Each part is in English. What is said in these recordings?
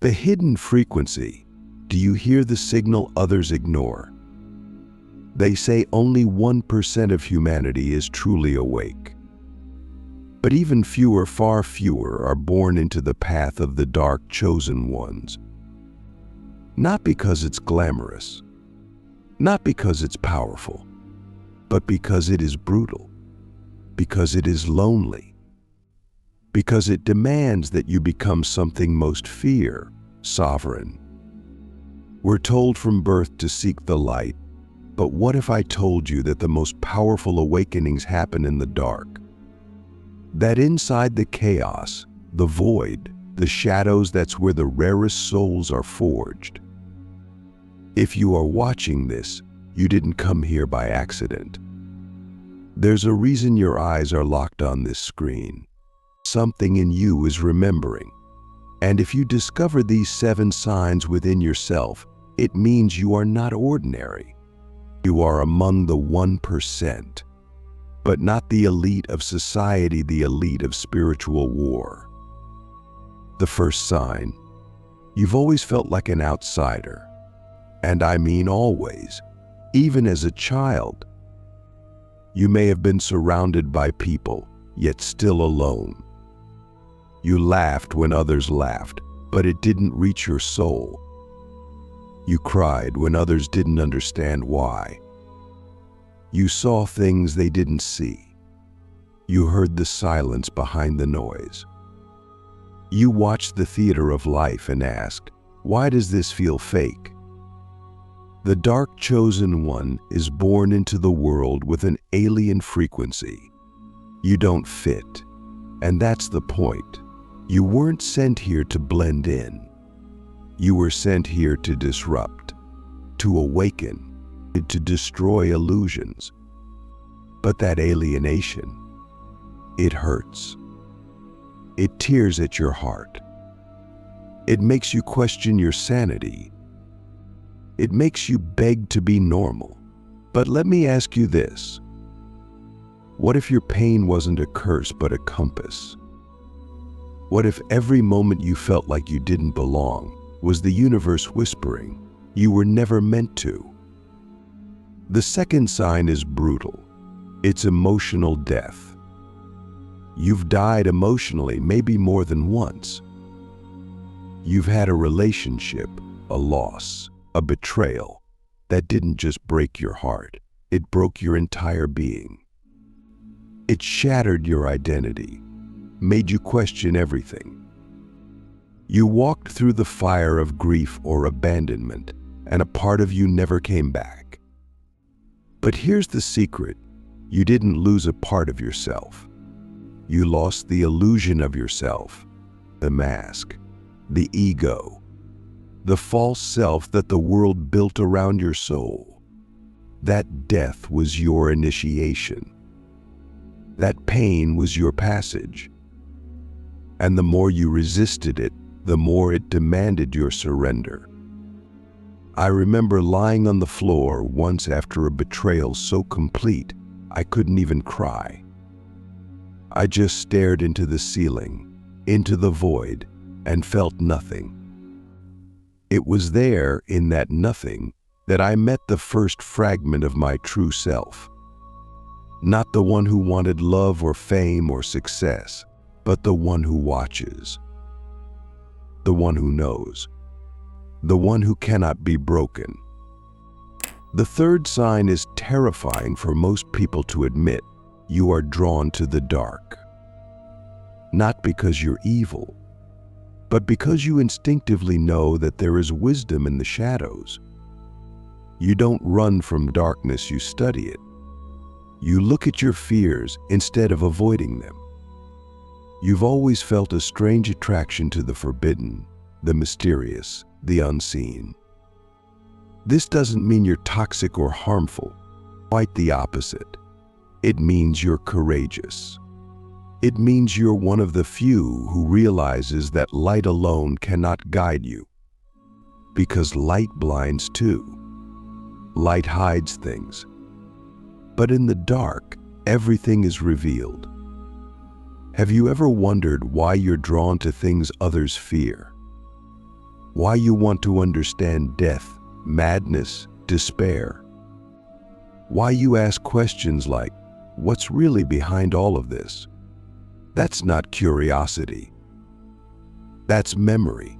The hidden frequency. Do you hear the signal others ignore? They say only 1% of humanity is truly awake. But even fewer, far fewer, are born into the path of the dark chosen ones. Not because it's glamorous, not because it's powerful, but because it is brutal, because it is lonely, because it demands that you become something most fear, sovereign. We're told from birth to seek the light, but what if I told you that the most powerful awakenings happen in the dark? That inside the chaos, the void, the shadows, that's where the rarest souls are forged. If you are watching this, you didn't come here by accident. There's a reason your eyes are locked on this screen. Something in you is remembering. And if you discover these 7 signs within yourself, it means you are not ordinary. You are among the 1%, but not the elite of society, the elite of spiritual war. The first sign: you've always felt like an outsider. And I mean always, even as a child. You may have been surrounded by people, yet still alone. You laughed when others laughed, but it didn't reach your soul. You cried when others didn't understand why. You saw things they didn't see. You heard the silence behind the noise. You watched the theater of life and asked, why does this feel fake? The dark chosen one is born into the world with an alien frequency. You don't fit, and that's the point. You weren't sent here to blend in. You were sent here to disrupt, to awaken, to destroy illusions. But that alienation, it hurts. It tears at your heart. It makes you question your sanity. It makes you beg to be normal. But let me ask you this. What if your pain wasn't a curse but a compass? What if every moment you felt like you didn't belong was the universe whispering, you were never meant to? The second sign is brutal. It's emotional death. You've died emotionally, maybe more than once. You've had a relationship, a loss, a betrayal that didn't just break your heart, it broke your entire being. It shattered your identity, made you question everything. You walked through the fire of grief or abandonment, and a part of you never came back. But here's the secret: you didn't lose a part of yourself. You lost the illusion of yourself, the mask, the ego, the false self that the world built around your soul. That death was your initiation. That pain was your passage. And the more you resisted it, the more it demanded your surrender. I remember lying on the floor once after a betrayal so complete, I couldn't even cry. I just stared into the ceiling, into the void, and felt nothing. It was there, in that nothing, that I met the first fragment of my true self. Not the one who wanted love or fame or success, but the one who watches, the one who knows, the one who cannot be broken. The third sign is terrifying for most people to admit. You are drawn to the dark. Not because you're evil, but because you instinctively know that there is wisdom in the shadows. You don't run from darkness, you study it. You look at your fears instead of avoiding them. You've always felt a strange attraction to the forbidden, the mysterious, the unseen. This doesn't mean you're toxic or harmful. Quite the opposite. It means you're courageous. It means you're one of the few who realizes that light alone cannot guide you. Because light blinds too. Light hides things. But in the dark, everything is revealed. Have you ever wondered why you're drawn to things others fear? why you want to understand death, madness, despair. Why you ask questions like, what's really behind all of this? That's not curiosity. That's memory.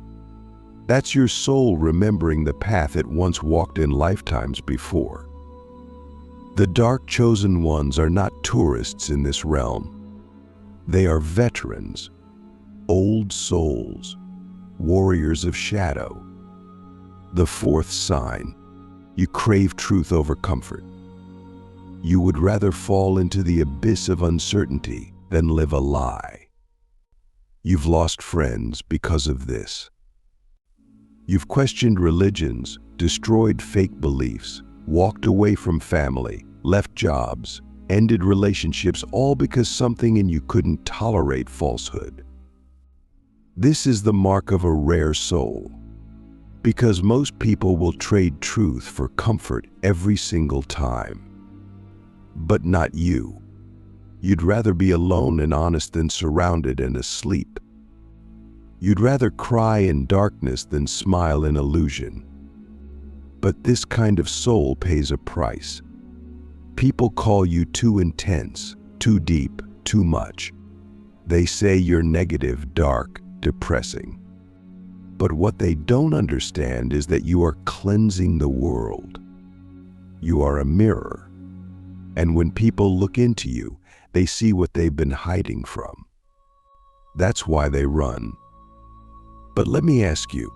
That's your soul remembering the path it once walked in lifetimes before. The dark chosen ones are not tourists in this realm. They are veterans, old souls, warriors of shadow. The fourth sign: you crave truth over comfort. You would rather fall into the abyss of uncertainty than live a lie. You've lost friends because of this. You've questioned religions, destroyed fake beliefs, walked away from family, left jobs, ended relationships, all because something in you couldn't tolerate falsehood. This is the mark of a rare soul, because most people will trade truth for comfort every single time. But not you. You'd rather be alone and honest than surrounded and asleep. You'd rather cry in darkness than smile in illusion. But this kind of soul pays a price. People call you too intense, too deep, too much. They say you're negative, dark, depressing. But what they don't understand is that you are cleansing the world. You are a mirror. And when people look into you, they see what they've been hiding from. That's why they run. But let me ask you,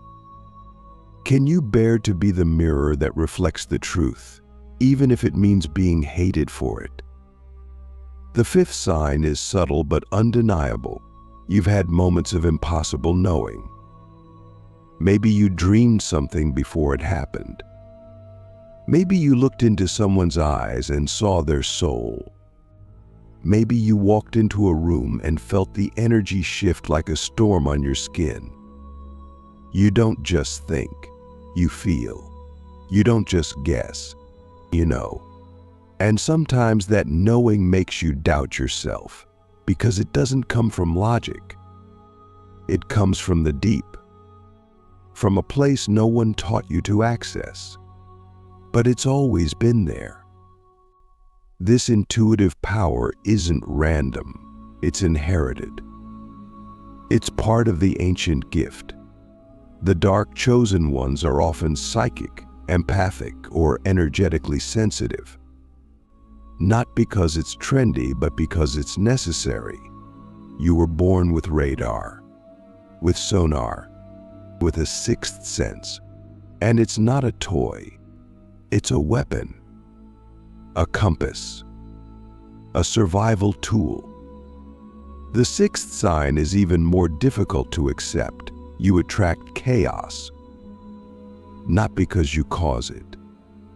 can you bear to be the mirror that reflects the truth, even if it means being hated for it? The fifth sign is subtle but undeniable. You've had moments of impossible knowing. Maybe you dreamed something before it happened. Maybe you looked into someone's eyes and saw their soul. Maybe you walked into a room and felt the energy shift like a storm on your skin. You don't just think, you feel. You don't just guess, you know. And sometimes that knowing makes you doubt yourself, because it doesn't come from logic. It comes from the deep, from a place no one taught you to access. But it's always been there. This intuitive power isn't random, it's inherited. It's part of the ancient gift. The dark chosen ones are often psychic, empathic, or energetically sensitive. Not because it's trendy, but because it's necessary. You were born with radar, with sonar, with a sixth sense. And it's not a toy. It's a weapon, a compass, a survival tool. The sixth sign is even more difficult to accept. You attract chaos, not because you cause it,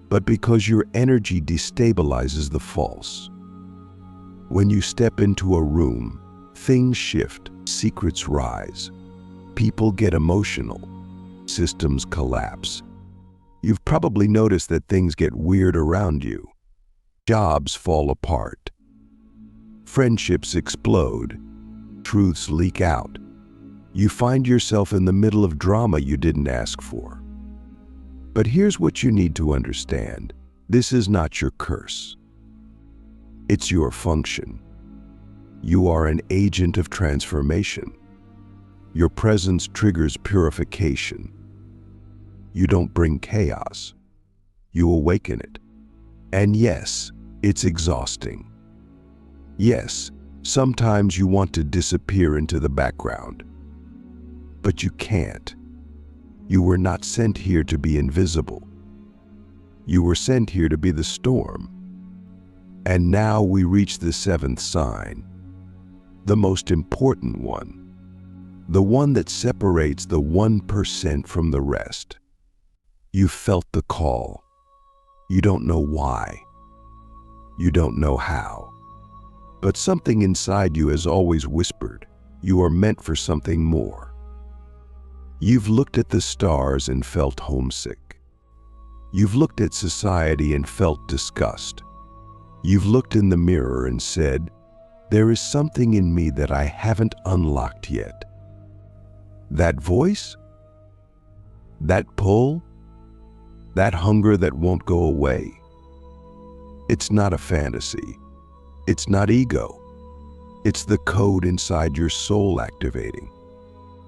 but because your energy destabilizes the false. When you step into a room, things shift, secrets rise, people get emotional, systems collapse. You've probably noticed that things get weird around you. Jobs fall apart. Friendships explode. Truths leak out. You find yourself in the middle of drama you didn't ask for. But here's what you need to understand. This is not your curse. It's your function. You are an agent of transformation. Your presence triggers purification. You don't bring chaos. You awaken it. And yes, it's exhausting. Yes, sometimes you want to disappear into the background. But you can't. You were not sent here to be invisible. You were sent here to be the storm. And now we reach the seventh sign, the most important one, the one that separates the 1% from the rest. You felt the call. You don't know why. You don't know how. But something inside you has always whispered, you are meant for something more. You've looked at the stars and felt homesick. You've looked at society and felt disgust. You've looked in the mirror and said, there is something in me that I haven't unlocked yet. That voice? That pull, that hunger that won't go away. It's not a fantasy. It's not ego. It's the code inside your soul activating.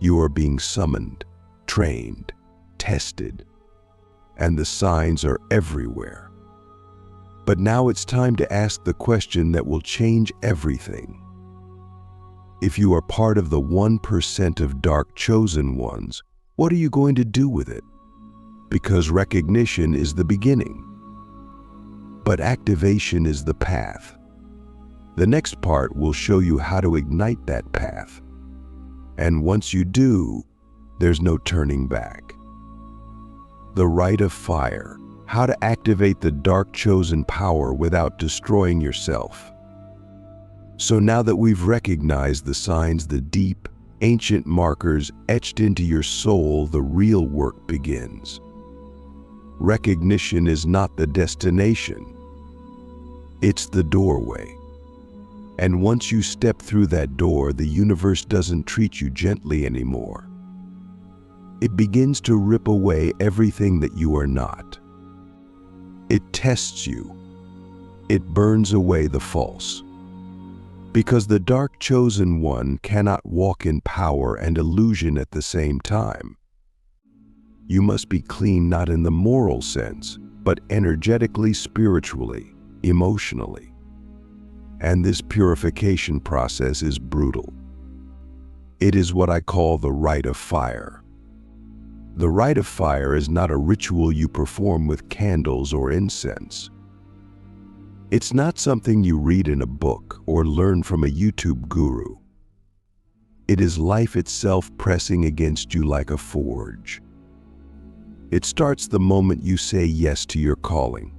You are being summoned, trained, tested, and the signs are everywhere. But now it's time to ask the question that will change everything. If you are part of the 1% of dark chosen ones, what are you going to do with it? Because recognition is the beginning, but activation is the path. The next part will show you how to ignite that path. And once you do, there's no turning back. The rite of fire, how to activate the dark chosen power without destroying yourself. So now that we've recognized the signs, the deep, ancient markers etched into your soul, the real work begins. Recognition is not the destination. It's the doorway. And once you step through that door, the universe doesn't treat you gently anymore. It begins to rip away everything that you are not. It tests you. It burns away the false. Because the dark chosen one cannot walk in power and illusion at the same time. You must be clean not in the moral sense, but energetically, spiritually, emotionally. And this purification process is brutal. It is what I call the rite of fire. The rite of fire is not a ritual you perform with candles or incense. It's not something you read in a book or learn from a YouTube guru. It is life itself pressing against you like a forge. It starts the moment you say yes to your calling.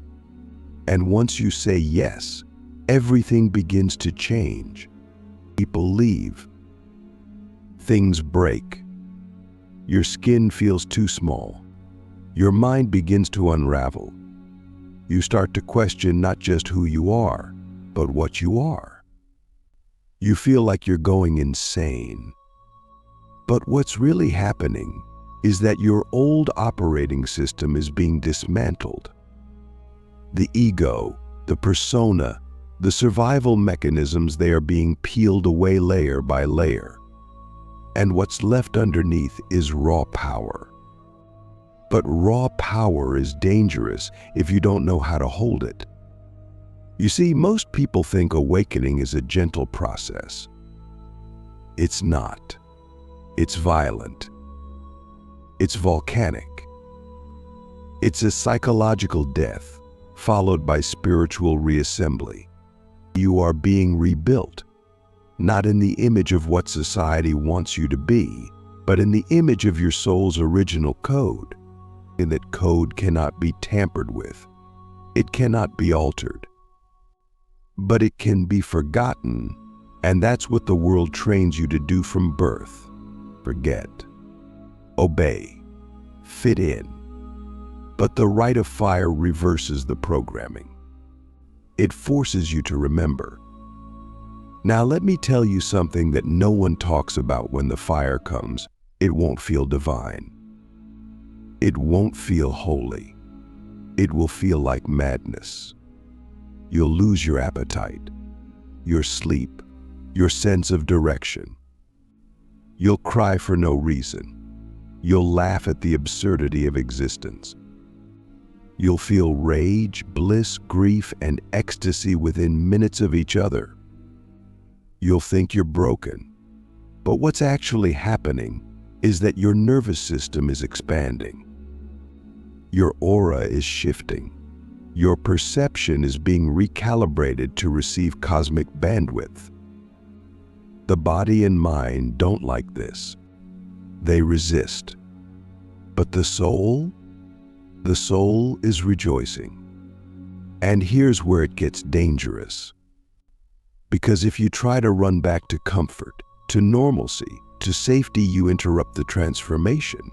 And once you say yes, everything begins to change. People leave. Things break. Your skin feels too small. Your mind begins to unravel. You start to question not just who you are, but what you are. You feel like you're going insane. But what's really happening is that your old operating system is being dismantled. The ego, the persona, the survival mechanisms, they are being peeled away layer by layer. And what's left underneath is raw power. But raw power is dangerous if you don't know how to hold it. You see, most people think awakening is a gentle process. It's not. It's violent. It's volcanic. It's a psychological death, followed by spiritual reassembly. You are being rebuilt, not in the image of what society wants you to be, but in the image of your soul's original code. And that code cannot be tampered with. It cannot be altered. But it can be forgotten, and that's what the world trains you to do from birth. Forget. Obey. Fit in. But the rite of fire reverses the programming. It forces you to remember. Now let me tell you something that no one talks about. When the fire comes, it won't feel divine. It won't feel holy. It will feel like madness. You'll lose your appetite, your sleep, your sense of direction. You'll cry for no reason. You'll laugh at the absurdity of existence. You'll feel rage, bliss, grief, and ecstasy within minutes of each other. You'll think you're broken. But what's actually happening is that your nervous system is expanding. Your aura is shifting. Your perception is being recalibrated to receive cosmic bandwidth. The body and mind don't like this. They resist. But the soul is rejoicing. And here's where it gets dangerous. Because if you try to run back to comfort, to normalcy, to safety, you interrupt the transformation.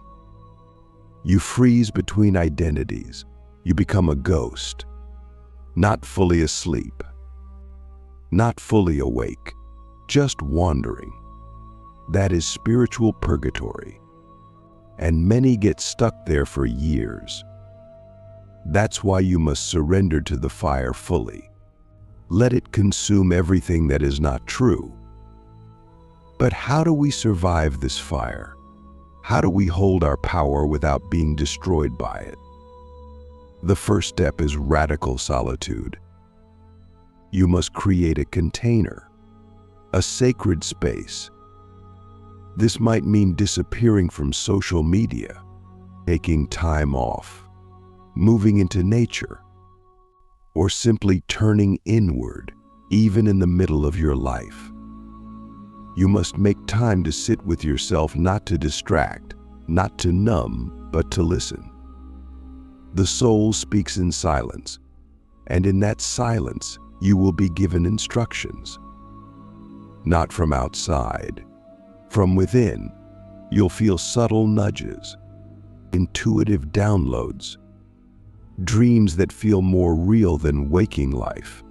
You freeze between identities. You become a ghost, not fully asleep, not fully awake, just wandering. That is spiritual purgatory. and many get stuck there for years. That's why you must surrender to the fire fully. Let it consume everything that is not true. But how do we survive this fire? How do we hold our power without being destroyed by it? The first step is radical solitude. You must create a container, a sacred space. This might mean disappearing from social media, taking time off, moving into nature, or simply turning inward, even in the middle of your life. You must make time to sit with yourself, not to distract, not to numb, but to listen. The soul speaks in silence, and in that silence, you will be given instructions. Not from outside, from within. You'll feel subtle nudges, intuitive downloads, dreams that feel more real than waking life.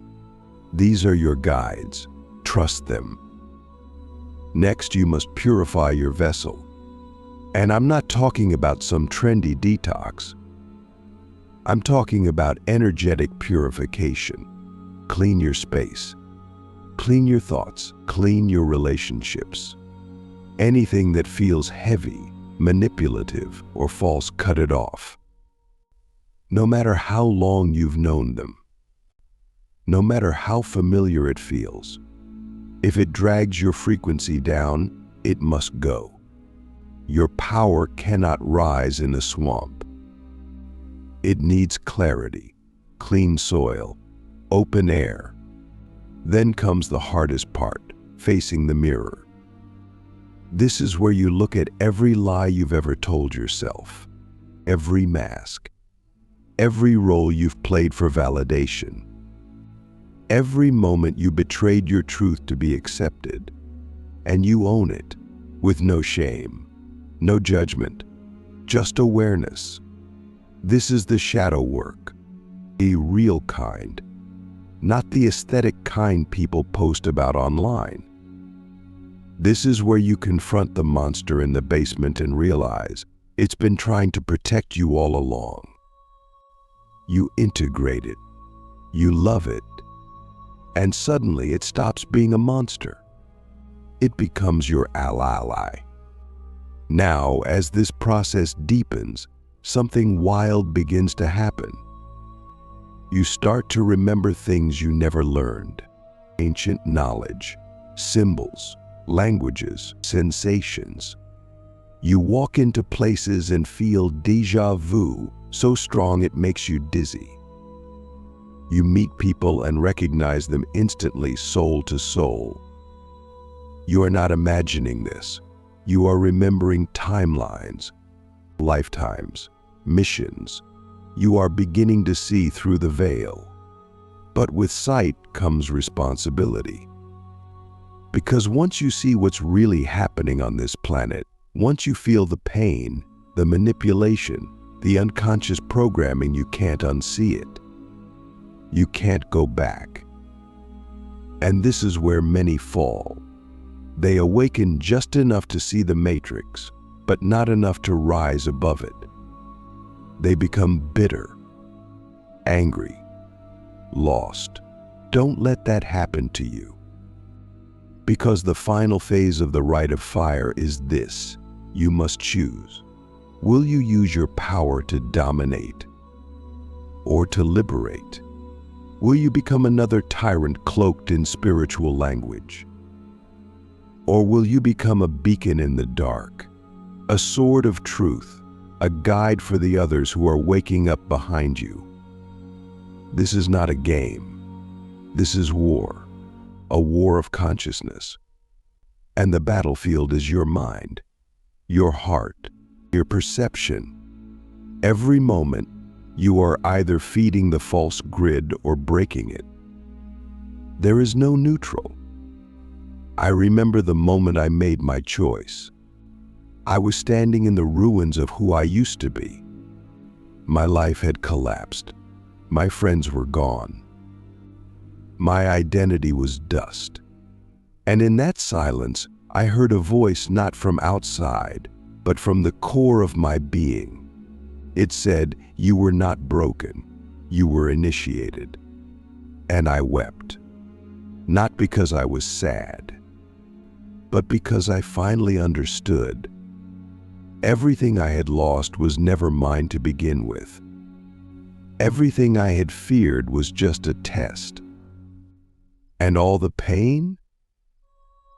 These are your guides. Trust them. Next, you must purify your vessel. And I'm not talking about some trendy detox. I'm talking about energetic purification. Clean your space. Clean your thoughts. Clean your relationships. Anything that feels heavy, manipulative, or false, cut it off. No matter how long you've known them. No matter how familiar it feels. If it drags your frequency down, it must go. Your power cannot rise in a swamp. It needs clarity, clean soil, open air. Then comes the hardest part, facing the mirror. This is where you look at every lie you've ever told yourself, every mask, every role you've played for validation, every moment you betrayed your truth to be accepted, and you own it with no shame, no judgment, just awareness. This is the shadow work, a real kind, not the aesthetic kind people post about online. This is where you confront the monster in the basement and realize it's been trying to protect you all along. You integrate it, you love it, and suddenly it stops being a monster. It becomes your ally. Now, as this process deepens, something wild begins to happen. You start to remember things you never learned, ancient knowledge, symbols, languages, sensations. You walk into places and feel déjà vu, so strong it makes you dizzy. You meet people and recognize them instantly, soul to soul. You are not imagining this. You are remembering timelines, lifetimes, missions. You are beginning to see through the veil. But with sight comes responsibility. Because once you see what's really happening on this planet, once you feel the pain, the manipulation, the unconscious programming, you can't unsee it. You can't go back. And this is where many fall. They awaken just enough to see the matrix, but not enough to rise above it. They become bitter, angry, lost. Don't let that happen to you. Because the final phase of the rite of fire is this: you must choose. Will you use your power to dominate or to liberate? Will you become another tyrant cloaked in spiritual language? Or will you become a beacon in the dark, a sword of truth, a guide for the others who are waking up behind you? This is not a game. This is war, a war of consciousness. And the battlefield is your mind, your heart, your perception. Every moment, you are either feeding the false grid or breaking it. There is no neutral. I remember the moment I made my choice. I was standing in the ruins of who I used to be. My life had collapsed. My friends were gone. My identity was dust. And in that silence, I heard a voice not from outside, but from the core of my being. It said, "You were not broken, you were initiated." And I wept, not because I was sad, but because I finally understood. Everything I had lost was never mine to begin with. Everything I had feared was just a test. And all the pain?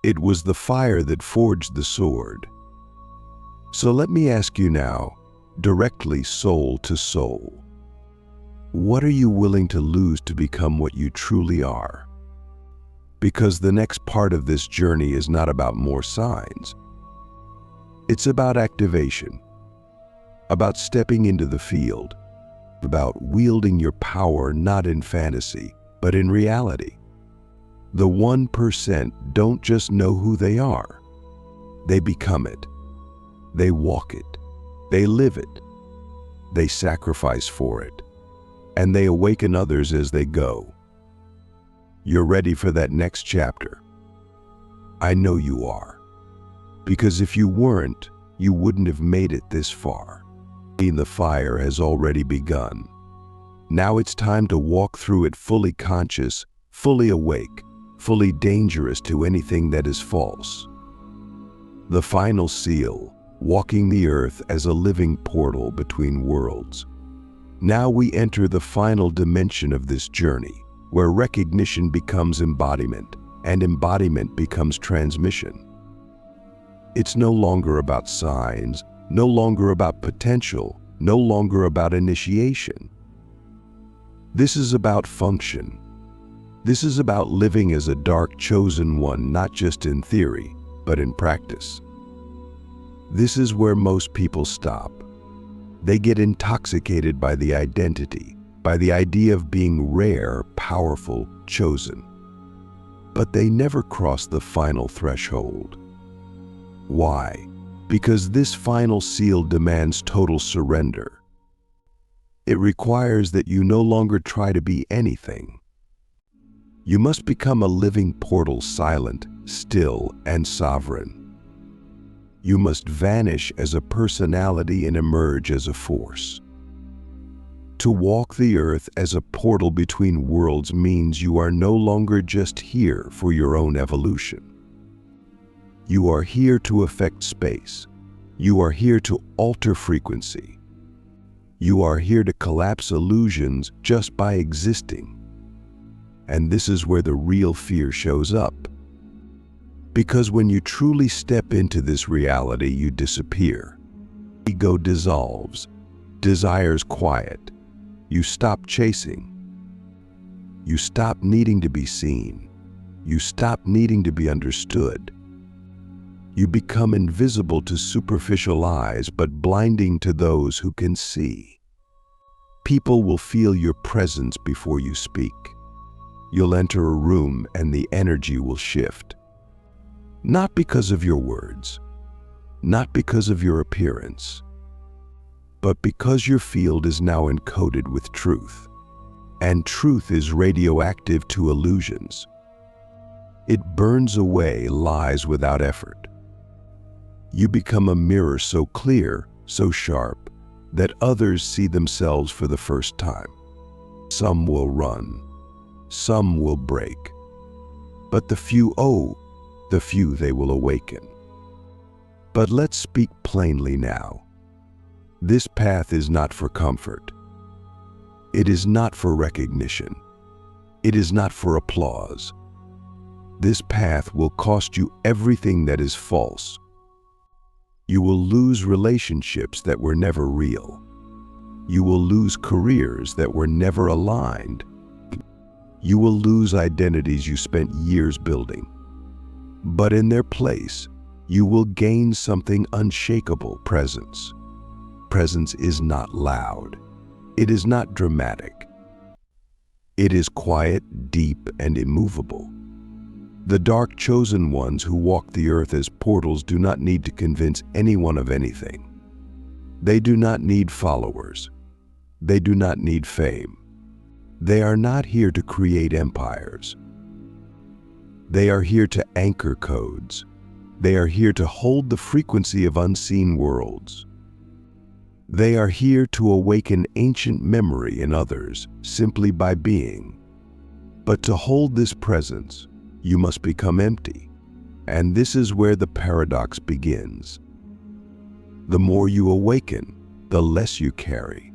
It was the fire that forged the sword. So let me ask you now, directly soul to soul, what are you willing to lose to become what you truly are? Because the next part of this journey is not about more signs. It's about activation, about stepping into the field, about wielding your power not in fantasy, but in reality. The 1% don't just know who they are. They become it. They walk it. They live it. They sacrifice for it. And they awaken others as they go. You're ready for that next chapter. I know you are. Because if you weren't, you wouldn't have made it this far. The fire has already begun. Now it's time to walk through it fully conscious, fully awake, fully dangerous to anything that is false. The final seal, walking the earth as a living portal between worlds. Now we enter the final dimension of this journey, where recognition becomes embodiment, and embodiment becomes transmission. It's no longer about signs, no longer about potential, no longer about initiation. This is about function. This is about living as a dark chosen one, not just in theory, but in practice. This is where most people stop. They get intoxicated by the identity, by the idea of being rare, powerful, chosen. But they never cross the final threshold. Why? Because this final seal demands total surrender. It requires that you no longer try to be anything. You must become a living portal, silent, still, and sovereign. You must vanish as a personality and emerge as a force. To walk the earth as a portal between worlds means you are no longer just here for your own evolution. You are here to affect space. You are here to alter frequency. You are here to collapse illusions just by existing. And this is where the real fear shows up. Because when you truly step into this reality, you disappear. Ego dissolves. Desires quiet. You stop chasing. You stop needing to be seen. You stop needing to be understood. You become invisible to superficial eyes, but blinding to those who can see. People will feel your presence before you speak. You'll enter a room and the energy will shift. Not because of your words, not because of your appearance, but because your field is now encoded with truth. And truth is radioactive to illusions. It burns away lies without effort. You become a mirror so clear, so sharp, that others see themselves for the first time. Some will run, some will break, but the few they will awaken. But let's speak plainly now. This path is not for comfort. It is not for recognition. It is not for applause. This path will cost you everything that is false. You will lose relationships that were never real. You will lose careers that were never aligned. You will lose identities you spent years building. But in their place, you will gain something unshakable: presence. Presence is not loud. It is not dramatic. It is quiet, deep, and immovable. The dark chosen ones who walk the earth as portals do not need to convince anyone of anything. They do not need followers. They do not need fame. They are not here to create empires. They are here to anchor codes. They are here to hold the frequency of unseen worlds. They are here to awaken ancient memory in others simply by being. But to hold this presence, you must become empty. And this is where the paradox begins. The more you awaken, the less you carry.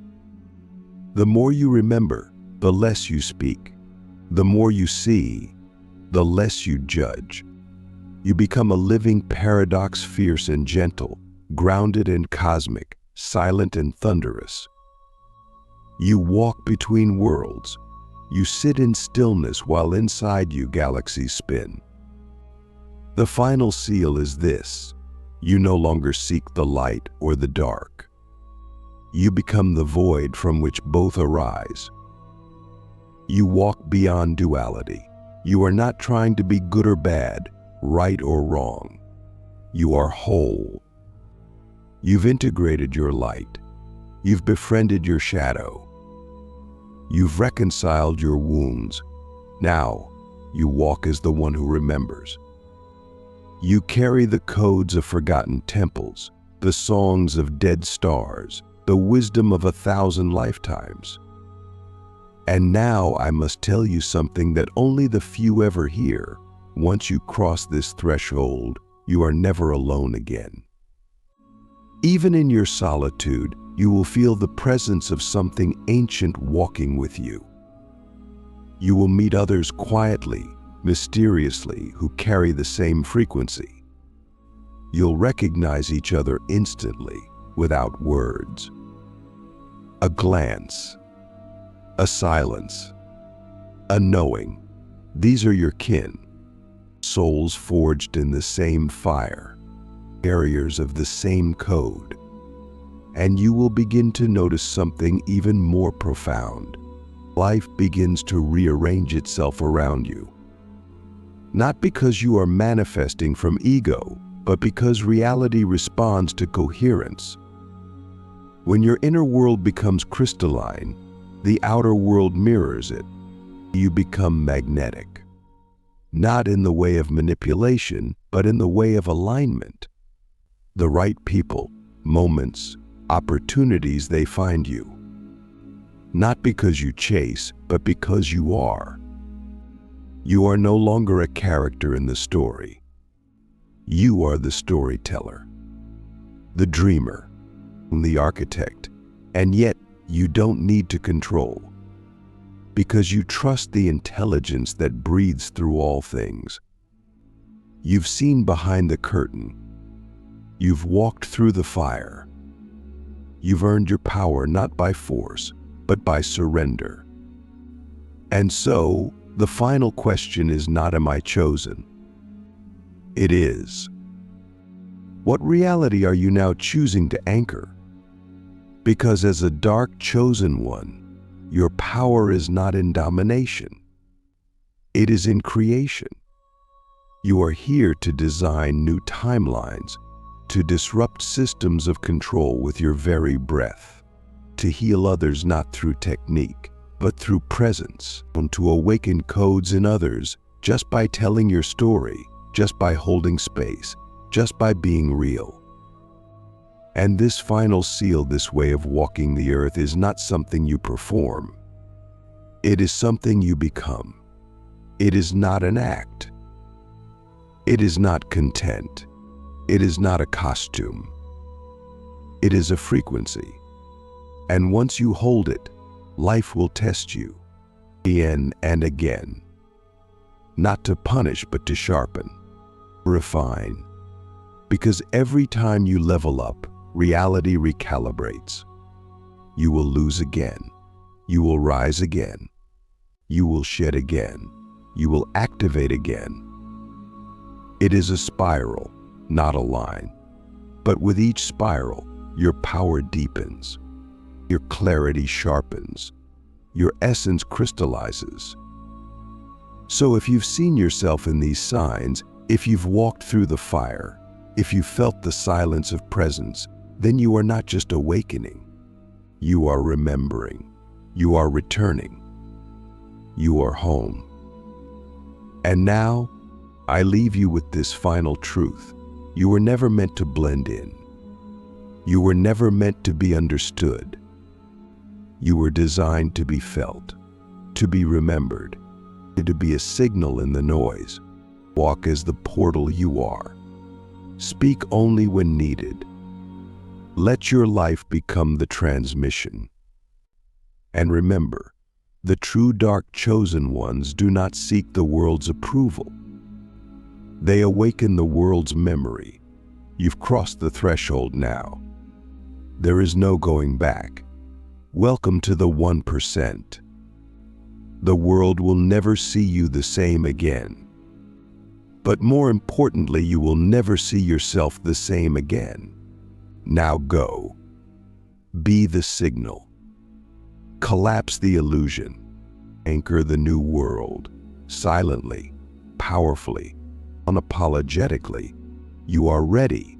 The more you remember, the less you speak. The more you see, the less you judge. You become a living paradox, fierce and gentle, grounded and cosmic, silent and thunderous. You walk between worlds. You sit in stillness while inside you galaxies spin. The final seal is this: you no longer seek the light or the dark. You become the void from which both arise. You walk beyond duality. You are not trying to be good or bad, right or wrong. You are whole. You've integrated your light. You've befriended your shadow. You've reconciled your wounds. Now, you walk as the one who remembers. You carry the codes of forgotten temples, the songs of dead stars, the wisdom of 1,000 lifetimes. And now I must tell you something that only the few ever hear. Once you cross this threshold, you are never alone again. Even in your solitude, you will feel the presence of something ancient walking with you. You will meet others quietly, mysteriously, who carry the same frequency. You'll recognize each other instantly, without words. A glance, a silence, a knowing. These are your kin, souls forged in the same fire, carriers of the same code. And you will begin to notice something even more profound. Life begins to rearrange itself around you. Not because you are manifesting from ego, but because reality responds to coherence. When your inner world becomes crystalline, the outer world mirrors it. You become magnetic. Not in the way of manipulation, but in the way of alignment. The right people, moments, opportunities, they find you. Not because you chase, but because you are. You are no longer a character in the story. You are the storyteller, the dreamer, the architect, and yet you don't need to control, because you trust the intelligence that breathes through all things. You've seen behind the curtain. You've walked through the fire. You've earned your power not by force, but by surrender. And so, the final question is not, am I chosen? It is, what reality are you now choosing to anchor? Because as a dark chosen one, your power is not in domination. It is in creation. You are here to design new timelines, to disrupt systems of control with your very breath, to heal others not through technique, but through presence, and to awaken codes in others just by telling your story, just by holding space, just by being real. And this final seal, this way of walking the earth, is not something you perform. It is something you become. It is not an act. It is not content. It is not a costume. It is a frequency. And once you hold it, life will test you again and again. Not to punish, but to sharpen, refine. Because every time you level up, reality recalibrates. You will lose again. You will rise again. You will shed again. You will activate again. It is a spiral, not a line. But with each spiral, your power deepens. Your clarity sharpens. Your essence crystallizes. So if you've seen yourself in these signs, if you've walked through the fire, if you felt the silence of presence, then you are not just awakening. You are remembering. You are returning. You are home. And now, I leave you with this final truth. You were never meant to blend in. You were never meant to be understood. You were designed to be felt, to be remembered, to be a signal in the noise. Walk as the portal you are. Speak only when needed. Let your life become the transmission. And remember, the true dark chosen ones do not seek the world's approval. They awaken the world's memory. You've crossed the threshold now. There is no going back. Welcome to the 1%. The world will never see you the same again. But more importantly, you will never see yourself the same again. Now go. Be the signal. Collapse the illusion. Anchor the new world. Silently, powerfully, unapologetically. You are ready.